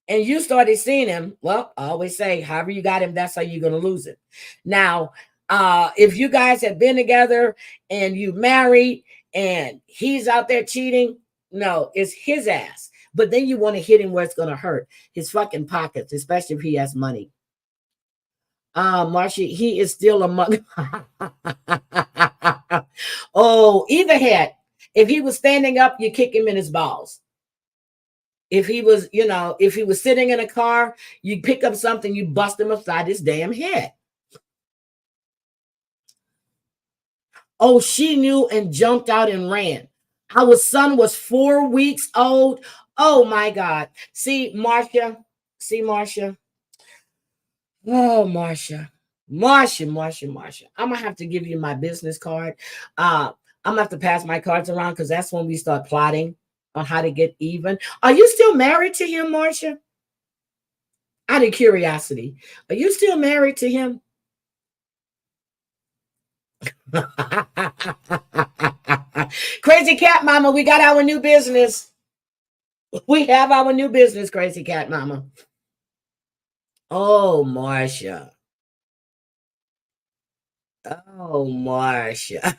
and you started seeing him, well, I always say, however you got him, that's how you're going to lose it. Now, if you guys have been together and you married and he's out there cheating, no, it's his ass. But then you want to hit him where it's going to hurt his fucking pockets, especially if he has money. Marcia, he is still among. Oh, either head. If he was standing up, you kick him in his balls. If he was, if he was sitting in a car, you pick up something, you bust him upside his damn head. Oh, she knew and jumped out and ran. Our son was 4 weeks old. Oh my God. See, Marcia. Oh, Marcia. I'm gonna have to give you my business card. I'm gonna have to pass my cards around because that's when we start plotting on how to get even. Are you still married to him, Marcia? Out of curiosity, are you still married to him? Crazy Cat Mama, we got our new business. We have our new business, Crazy Cat Mama. Oh, Marcia. Oh, Marcia.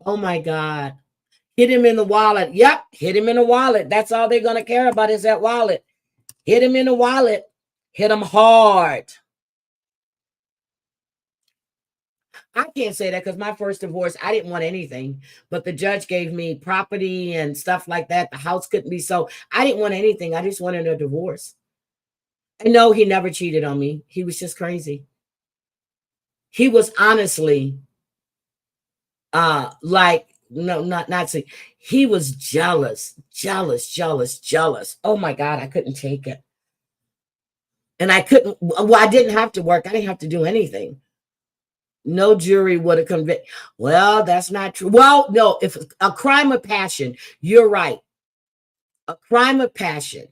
Oh, my God. Hit him in the wallet. Yep, hit him in the wallet. That's all they're going to care about is that wallet. Hit him in the wallet. Hit him hard. I can't say that because my first divorce, I didn't want anything, but the judge gave me property and stuff like that. The house couldn't be sold. I didn't want anything. I just wanted a divorce. I know he never cheated on me. He was just crazy. He was honestly, he was jealous. Oh my God, I couldn't take it. And I didn't have to work. I didn't have to do anything. No jury would have convicted. Well, that's not true. Well, no, if a crime of passion, you're right. A crime of passion.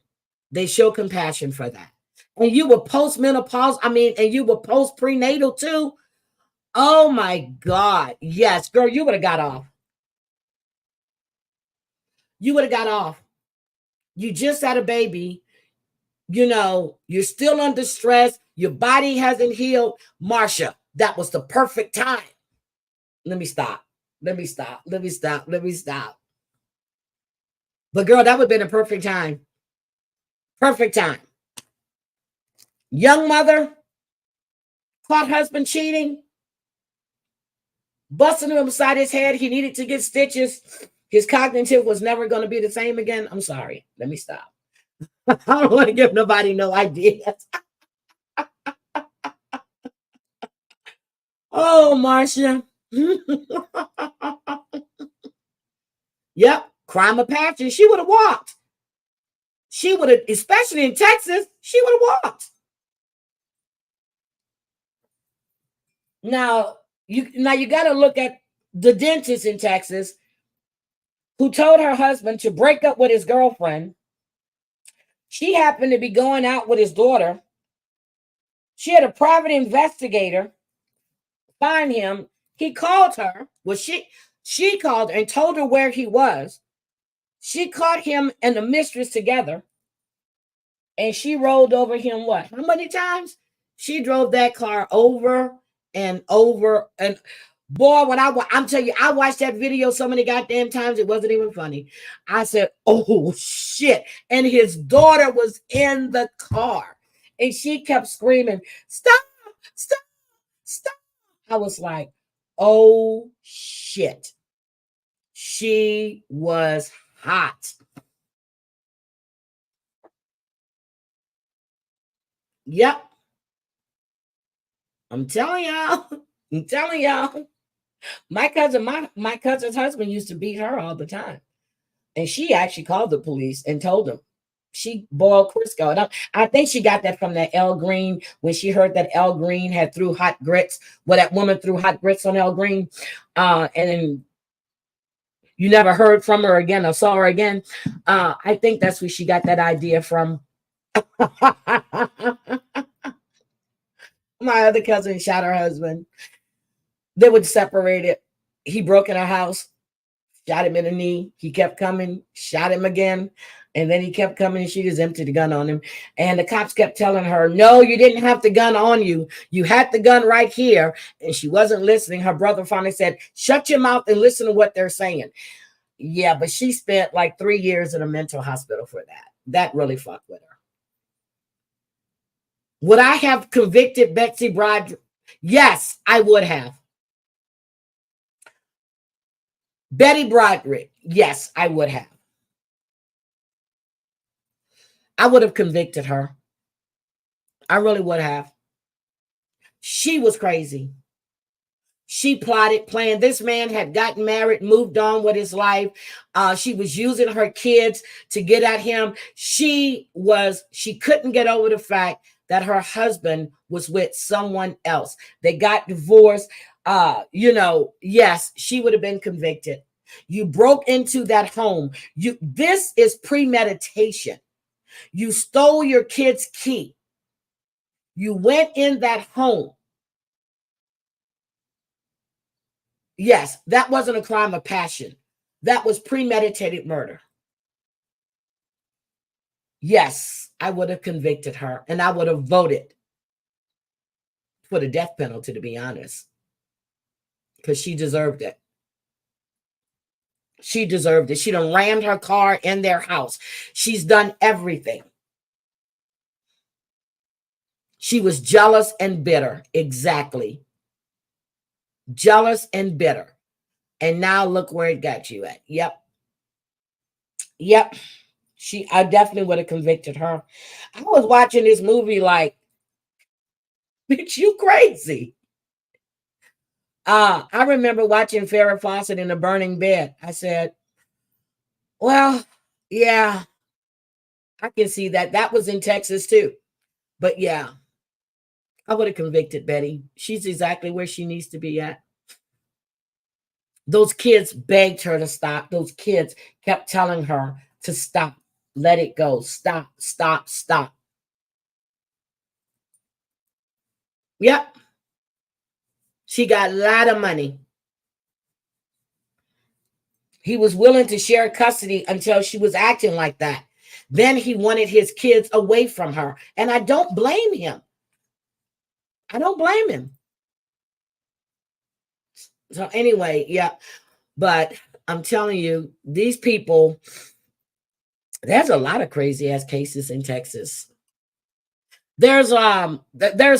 They show compassion for that. And you were post-menopause, and you were post-prenatal too. Oh my God. Yes, girl, you would have got off. You would have got off. You just had a baby. You're still under stress. Your body hasn't healed. Marcia, that was the perfect time. Let me stop. But girl, that would have been a perfect time. Perfect time. Young mother, caught husband cheating, busting him beside his head. He needed to get stitches. His cognitive was never going to be the same again. I'm sorry. Let me stop. I don't want to give nobody no ideas. Oh, Marcia. Yep. Crime of passion. She would have walked. She would have, especially in Texas, she would have walked. Now you got to look at the dentist in Texas who told her husband to break up with his girlfriend. She happened to be going out with his daughter. She had a private investigator find him. He called her. Well, she called her and told her where he was. She caught him and the mistress together. And she rolled over him what? How many times? She drove that car over and over. And boy, when I'm telling you, I watched that video so many goddamn times, it wasn't even funny. I said, oh, shit. And his daughter was in the car. And she kept screaming, stop. I was like, oh, shit. She was hot. Yep. I'm telling y'all. My cousin's husband used to beat her all the time. And she actually called the police and told them. She boiled Crisco. And I think she got that from that El Green, when she heard that El Green had threw hot grits. Well, that woman threw hot grits on El Green. And then you never heard from her again or saw her again. I think that's where she got that idea from. My other cousin shot her husband. They would separate it. He broke in her house, shot him in the knee. He kept coming, shot him again. And then he kept coming and she just emptied the gun on him. And the cops kept telling her, no, you didn't have the gun on you. You had the gun right here. And she wasn't listening. Her brother finally said, shut your mouth and listen to what they're saying. Yeah, but she spent like 3 years in a mental hospital for that. That really fucked with her. Would I have convicted Betsy Broderick? Yes, I would have. Betty Broderick, yes, I would have. I would have convicted her. I really would have. She was crazy. She plotted, planned. This man had gotten married, moved on with his life. She was using her kids to get at him. She couldn't get over the fact that her husband was with someone else. They got divorced. Yes, she would have been convicted. You broke into that home. This is premeditation. You stole your kid's key. You went in that home. Yes, that wasn't a crime of passion. That was premeditated murder. Yes, I would have convicted her, and I would have voted for the death penalty, to be honest, because she deserved it. She deserved it. She done rammed her car in their house. She's done everything. She was jealous and bitter. Exactly. Jealous and bitter. And now look where it got you at. Yep. I definitely would have convicted her. I was watching this movie like, bitch, you crazy. I remember watching Farrah Fawcett in A Burning Bed. I said, well, yeah, I can see that. That was in Texas too. But yeah, I would have convicted Betty. She's exactly where she needs to be at. Those kids begged her to stop. Those kids kept telling her to stop. Let it go. Stop, stop, stop. Yep. She got a lot of money. He was willing to share custody until she was acting like that. Then he wanted his kids away from her. And I don't blame him. I don't blame him. So anyway, yeah. But I'm telling you, these people, there's a lot of crazy ass cases in Texas. There's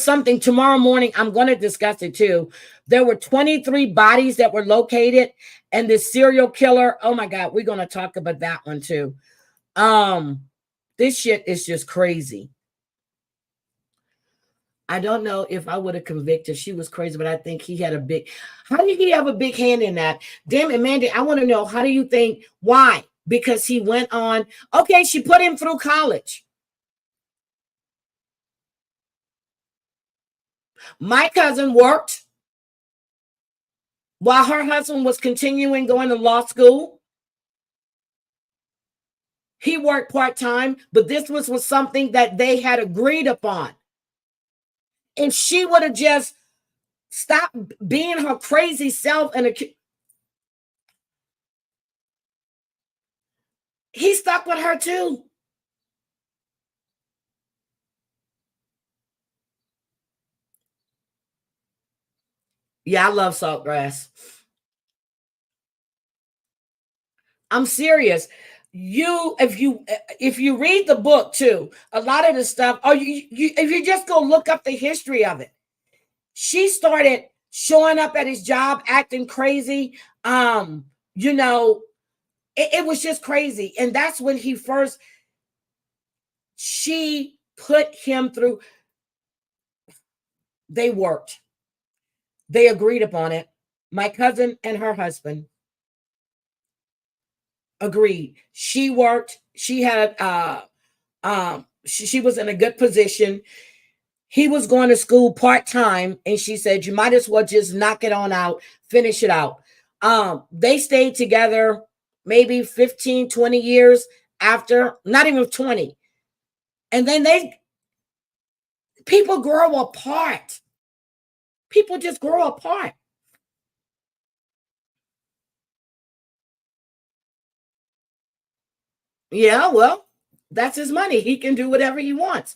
something tomorrow morning. I'm going to discuss it too. There were 23 bodies that were located, and this serial killer. Oh my God, we're going to talk about that one too. This shit is just crazy. I don't know if I would have convicted. She was crazy, but I think he had how did he have a big hand in that? Damn it, Mandy, I want to know, how do you think? Why? Because he went on. Okay, she put him through college. My cousin worked while her husband was continuing going to law school. He worked part-time, but this was something that they had agreed upon. And she would have just stopped being her crazy self. And he stuck with her too. Yeah, I love Saltgrass. I'm serious. If you read the book too, a lot of the stuff, or if you just go look up the history of it, she started showing up at his job acting crazy. It was just crazy. And that's when she put him through. They worked. They agreed upon it. My cousin and her husband. Agreed. She worked. She had she was in a good position. He was going to school part-time, and she said, you might as well just knock it on out, finish it out. They stayed together maybe 15, 20 years after, not even 20. And then people grow apart. People just grow apart. Yeah, well, that's his money. He can do whatever he wants.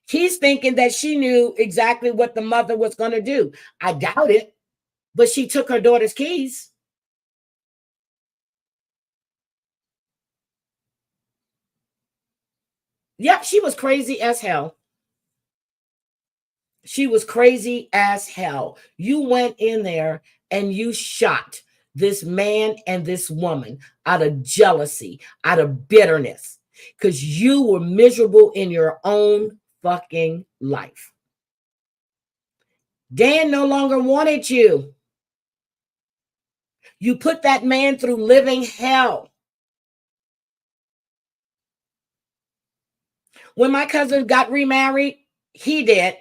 He's thinking that she knew exactly what the mother was going to do. I doubt it, but she took her daughter's keys. Yep, she was crazy as hell. She was crazy as hell. You went in there and you shot this man and this woman out of jealousy, out of bitterness, because you were miserable in your own fucking life. Dan no longer wanted you. You put that man through living hell. When my cousin got remarried, he did.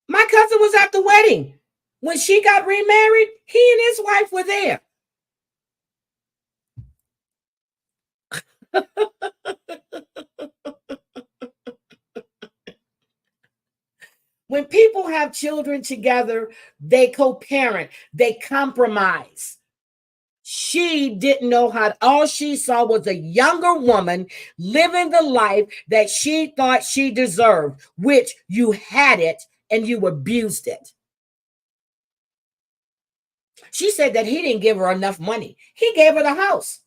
My cousin was at the wedding. When she got remarried, he and his wife were there. When people have children together, they co-parent, they compromise. She didn't know how. All she saw was a younger woman living the life that she thought she deserved, which you had it and you abused it. She said that he didn't give her enough money. He gave her the house.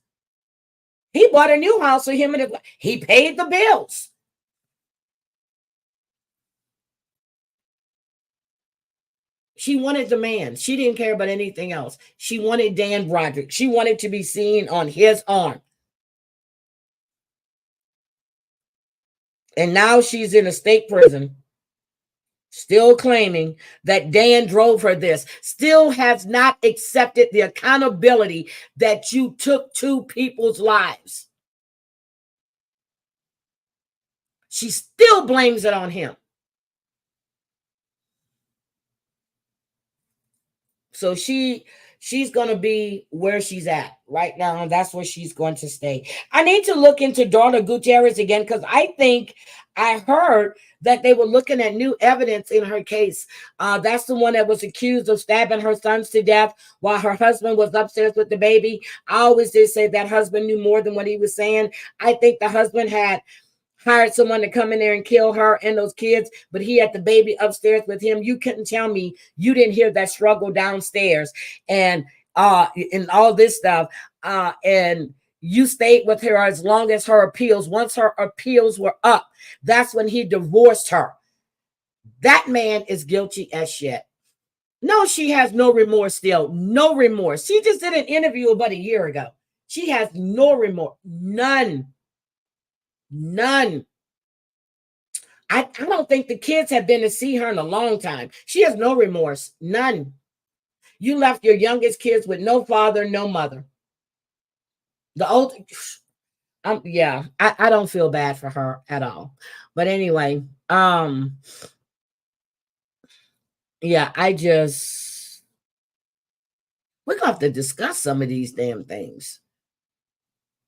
He bought a new house for him and he paid the bills. She wanted the man. She didn't care about anything else. She wanted Dan Broderick. She wanted to be seen on his arm. And now she's in a state prison, still claiming that Dan drove her this, still has not accepted the accountability that you took two people's lives. She still blames it on him. So she's going to be where she's at right now. And that's where she's going to stay. I need to look into Darla Gutierrez again, because I think I heard that they were looking at new evidence in her case. That's the one that was accused of stabbing her sons to death while her husband was upstairs with the baby. I always did say that husband knew more than what he was saying. I think the husband had hired someone to come in there and kill her and those kids, but he had the baby upstairs with him. You couldn't tell me you didn't hear that struggle downstairs and all this stuff. And you stayed with her as long as her appeals. Once her appeals were up, that's when he divorced her. That man is guilty as shit. No, she has no remorse still. No remorse. She just did an interview about a year ago. She has no remorse. None. I don't think the kids have been to see her in a long time. She has no remorse. None. You left your youngest kids with no father, no mother. The old, yeah, I don't feel bad for her at all. But anyway, yeah, we're gonna have to discuss some of these damn things.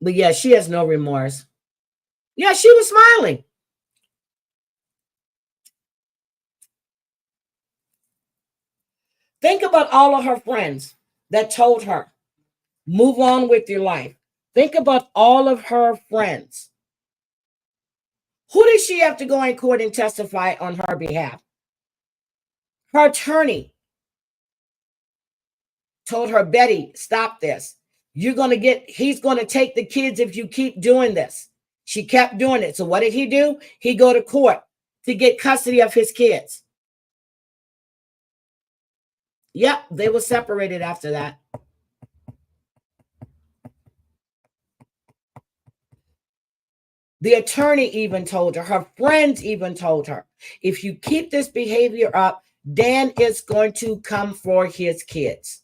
But yeah, she has no remorse. Yeah, she was smiling. Think about all of her friends that told her, move on with your life. Think about all of her friends. Who did she have to go in court and testify on her behalf? Her attorney told her, Betty, stop this. He's going to take the kids if you keep doing this. She kept doing it. So what did he do? He go to court to get custody of his kids. Yep, they were separated after that. The attorney even told her friends even told her, if you keep this behavior up, Dan is going to come for his kids.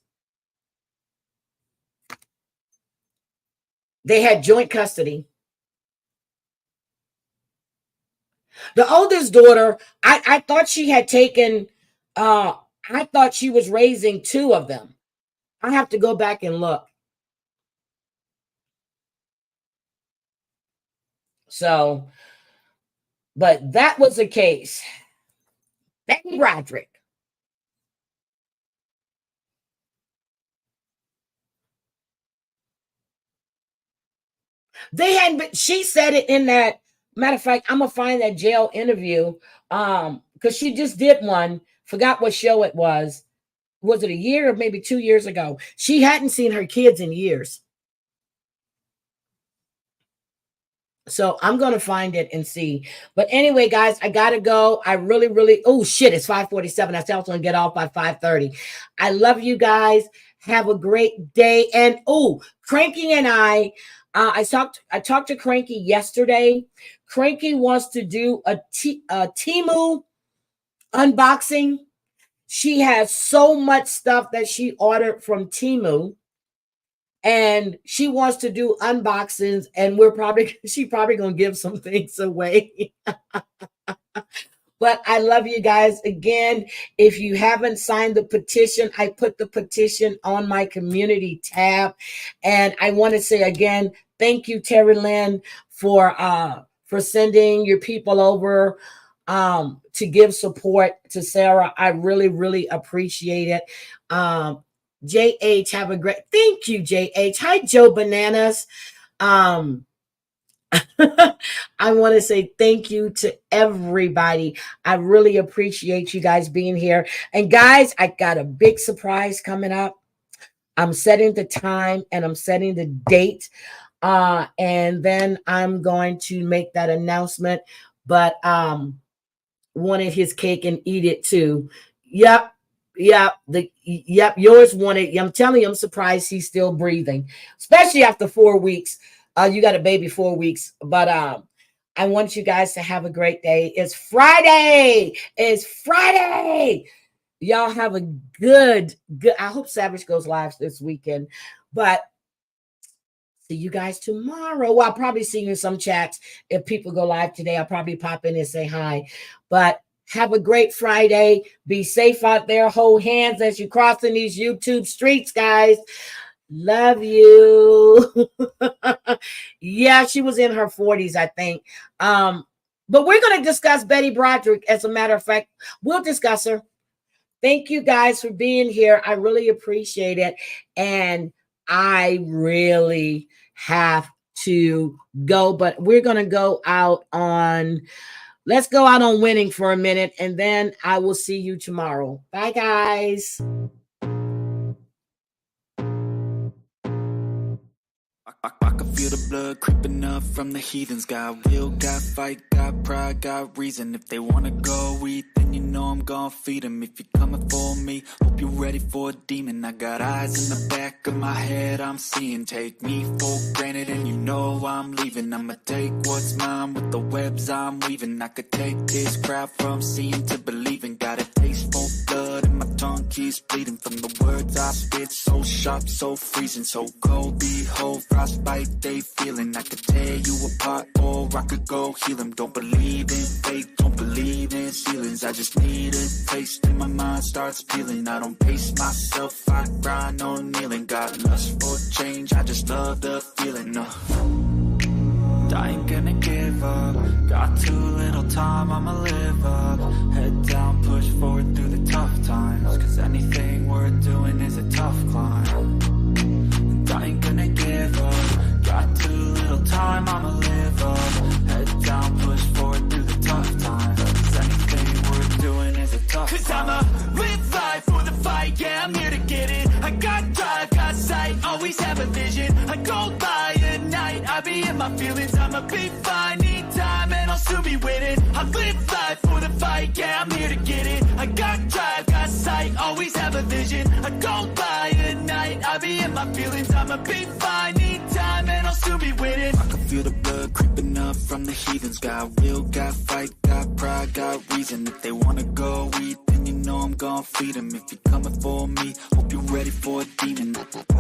They had joint custody. The oldest daughter, I thought she had taken, I thought she was raising two of them. I have to go back and look. So, but that was the case. Betty Broderick. They hadn't been, she said it in that, matter of fact, I'm gonna find that jail interview. Because she just did one, forgot what show it was. Was it a year or maybe 2 years ago? She hadn't seen her kids in years. So I'm going to find it and see. But anyway, guys, I got to go. I really, oh shit, it's 5:47. I still want to get off by 5:30. I love you guys. Have a great day. And oh, Cranky and I talked to Cranky yesterday. Cranky wants to do a Temu unboxing. She has so much stuff that she ordered from Temu. And she wants to do unboxings, and she's probably gonna give some things away. But I love you guys. Again, if you haven't signed the petition, I put the petition on my community tab. And I want to say again, thank you, Terry Lynn, for sending your people over to give support to Sarah. I really appreciate it. JH, have a great, thank you, JH. Hi, Joe Bananas. I want to say thank you to everybody. I really appreciate you guys being here. And guys, I got a big surprise coming up. I'm setting the time and I'm setting the date. And then I'm going to make that announcement. But wanted his cake and eat it too. Yep. Yours wanted. I'm telling you, I'm surprised he's still breathing, especially after 4 weeks. You got a baby 4 weeks, but I want you guys to have a great day. It's Friday. Y'all have a good. I hope Savage goes live this weekend, but see you guys tomorrow. Well, I'll probably see you in some chats. If people go live today, I'll probably pop in and say hi, but have a great Friday. Be safe out there. Hold hands as you're crossing these YouTube streets, guys. Love you. Yeah, she was in her 40s, I think. But we're going to discuss Betty Broderick. As a matter of fact, we'll discuss her. Thank you guys for being here. I really appreciate it. And I really have to go, but we're going to go out on... Let's go out on winning for a minute, and then I will see you tomorrow. Bye, guys. I can feel the blood creeping up from the heathens. Got will, got fight, got pride, got reason. If they wanna go eat, then you know I'm gonna feed them. If you're coming for me, hope you're ready for a demon. I got eyes in the back of my head, I'm seeing. Take me for granted and you know I'm leaving. I'ma take what's mine with the webs I'm weaving. I could take this crowd from seeing to believing. Got a taste for blood and my tongue keeps bleeding. From the words I spit, so sharp, so freezing. So cold, behold, frostbite they feeling. I could tear you apart or I could go heal them. Don't believe in fate, don't believe in ceilings. I just need a taste and my mind starts peeling. I don't pace myself, I grind on kneeling. Got lust for change, I just love the feeling. I ain't gonna give up. Got too little time, I'ma live up. Head down, push forward through the tough times. Cause anything worth doing is a tough climb. And I ain't gonna give up. Got too little time, I'ma live up. Head down, push forward through the tough times. Cause anything worth doing is a tough climb. Cause I'ma live life for the fight, yeah, I'm here to get it. I got drive, got sight, always have a vision. I go by at night, I be in my feelings. I'ma be fine, need time, and I'll soon be winning. I live life for the fight, yeah, I'm here to get it. I got drive, got sight, always have a vision. I go by at night, I be in my feelings. I'ma be fine, need time, and I'll soon be winning. I can feel the blood creeping up from the heathens. Got will, got fight, got pride, got reason. If they wanna go eat, then you know I'm gonna feed them. If you're coming for me, hope you're ready for a demon.